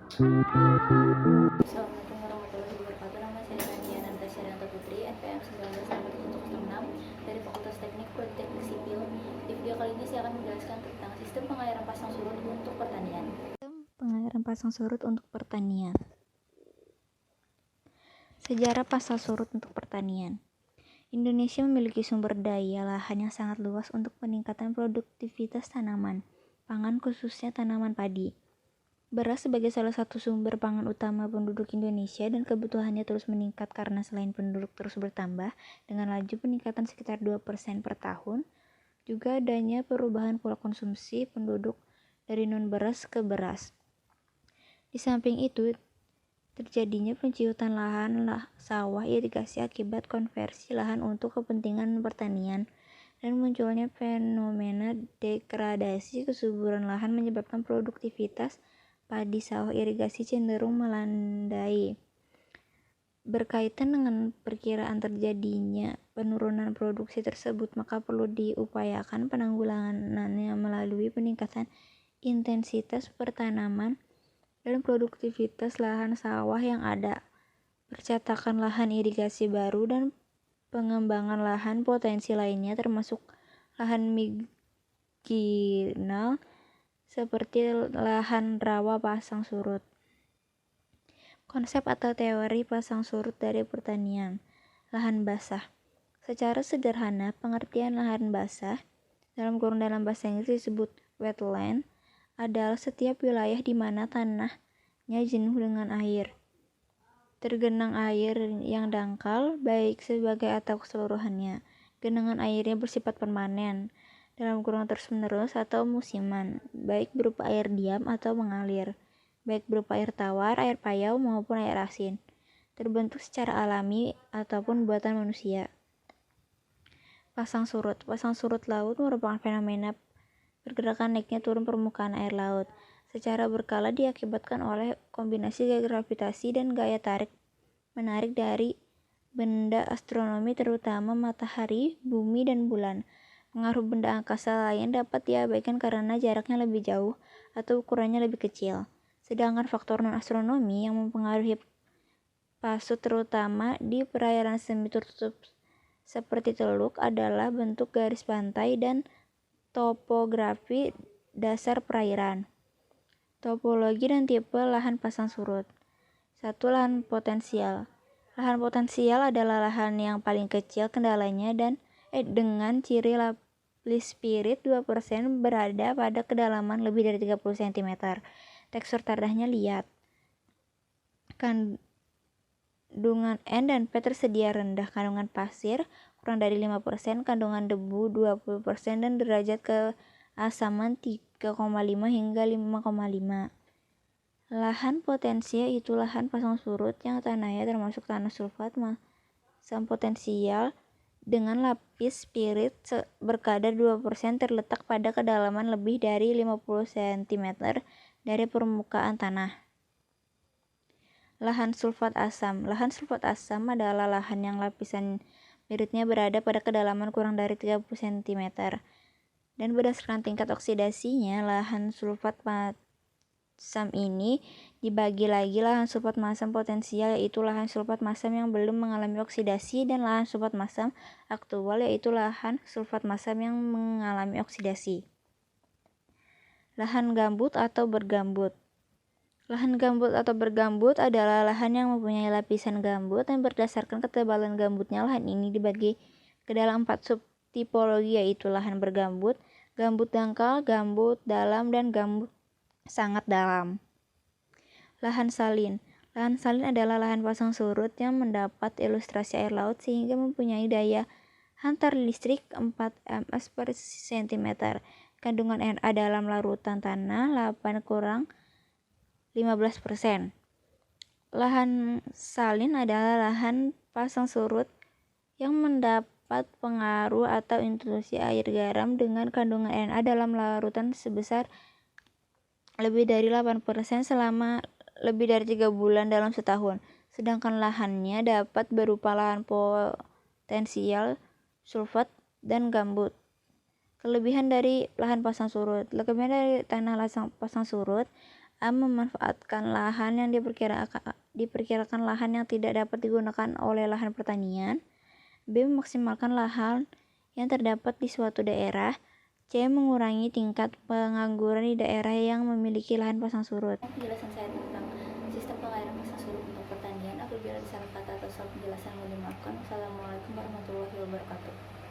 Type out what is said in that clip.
Assalamualaikum warahmatullahi wabarakatuh. Nama saya Rania Natasha Danta Putri, NPM 191776 dari Fakultas Teknik Politeknik Sipil. Di video kali ini saya akan menjelaskan tentang sistem pengairan pasang surut untuk pertanian. Pengairan pasang surut untuk pertanian. Sejarah pasang surut untuk pertanian. Indonesia memiliki sumber daya lahan yang sangat luas untuk peningkatan produktivitas tanaman pangan, khususnya tanaman padi. Beras sebagai salah satu sumber pangan utama penduduk Indonesia dan kebutuhannya terus meningkat karena selain penduduk terus bertambah dengan laju peningkatan sekitar 2% per tahun, juga adanya perubahan pola konsumsi penduduk dari non-beras ke beras. Di samping itu, terjadinya penciutan lahan sawah irigasi akibat konversi lahan untuk kepentingan pertanian dan munculnya fenomena degradasi kesuburan lahan menyebabkan produktivitas padi sawah irigasi cenderung melandai. Berkaitan dengan perkiraan terjadinya penurunan produksi tersebut, maka perlu diupayakan penanggulangannya melalui peningkatan intensitas pertanaman dan produktivitas lahan sawah yang ada, percetakan lahan irigasi baru, dan pengembangan lahan potensi lainnya termasuk lahan marginal seperti lahan rawa pasang surut. Konsep atau teori pasang surut dari pertanian. Lahan basah. Secara sederhana, pengertian lahan basah dalam bahasa Inggris disebut wetland adalah setiap wilayah di mana tanahnya jenuh dengan air, tergenang air yang dangkal, baik sebagai atau keseluruhannya. Genangan airnya bersifat permanen, terus-menerus atau musiman, baik berupa air diam atau mengalir, baik berupa air tawar, air payau, maupun air asin, terbentuk secara alami ataupun buatan manusia. Pasang surut. Pasang surut laut merupakan fenomena pergerakan naiknya turun permukaan air laut secara berkala diakibatkan oleh kombinasi gaya gravitasi dan gaya tarik-menarik dari benda astronomi terutama matahari, bumi, dan bulan. Pengaruh benda angkasa lain dapat diabaikan karena jaraknya lebih jauh atau ukurannya lebih kecil. Sedangkan faktor non-astronomi yang mempengaruhi pasut terutama di perairan semi tertutup seperti teluk adalah bentuk garis pantai dan topografi dasar perairan. Topologi dan tipe lahan pasang surut. 1. Lahan potensial. Lahan potensial adalah lahan yang paling kecil kendalanya dan dengan ciri lapis spirit 2% berada pada kedalaman lebih dari 30 cm. Tekstur tanahnya liat. Kandungan N dan P tersedia rendah, kandungan pasir kurang dari 5%, kandungan debu 20%, dan derajat keasaman 3,5 hingga 5,5. Lahan potensial itu lahan pasang surut yang tanahnya termasuk tanah sulfat masam potensial dengan lapis spirit berkadar 2% terletak pada kedalaman lebih dari 50 cm dari permukaan tanah. Lahan sulfat asam. Lahan sulfat asam adalah lahan yang lapisan spiritnya berada pada kedalaman kurang dari 30 cm. Dan berdasarkan tingkat oksidasinya, lahan sulfat masam ini dibagi lagi lahan sulfat masam potensial, yaitu lahan sulfat masam yang belum mengalami oksidasi, dan lahan sulfat masam aktual, yaitu lahan sulfat masam yang mengalami oksidasi. Lahan gambut atau bergambut. Lahan gambut atau bergambut adalah lahan yang mempunyai lapisan gambut, dan berdasarkan ketebalan gambutnya lahan ini dibagi ke dalam 4 subtipologi, yaitu lahan bergambut, gambut dangkal, gambut dalam, dan gambut sangat dalam. Lahan salin. Lahan salin adalah lahan pasang surut yang mendapat ilustrasi air laut sehingga mempunyai daya hantar listrik 4 ms per cm. Kandungan Na dalam larutan tanah 8-15%. Lahan salin adalah lahan pasang surut yang mendapat pengaruh atau intrusi air garam dengan kandungan Na dalam larutan sebesar lebih dari 8% selama lebih dari 3 bulan dalam setahun. Sedangkan lahannya dapat berupa lahan potensial, sulfat, dan gambut. Kelebihan dari lahan pasang surut. Kelebihan dari tanah pasang surut A. Memanfaatkan lahan yang diperkirakan lahan yang tidak dapat digunakan oleh lahan pertanian. B. Memaksimalkan lahan yang terdapat di suatu daerah. C. Mengurangi tingkat pengangguran di daerah yang memiliki lahan pasang surut. Penjelasan saya tentang sistem pengairan pasang surut untuk pertanian. Apabila ada salah kata atau salah penjelasan, mohon dimaafkan. Wassalamualaikum warahmatullahi wabarakatuh.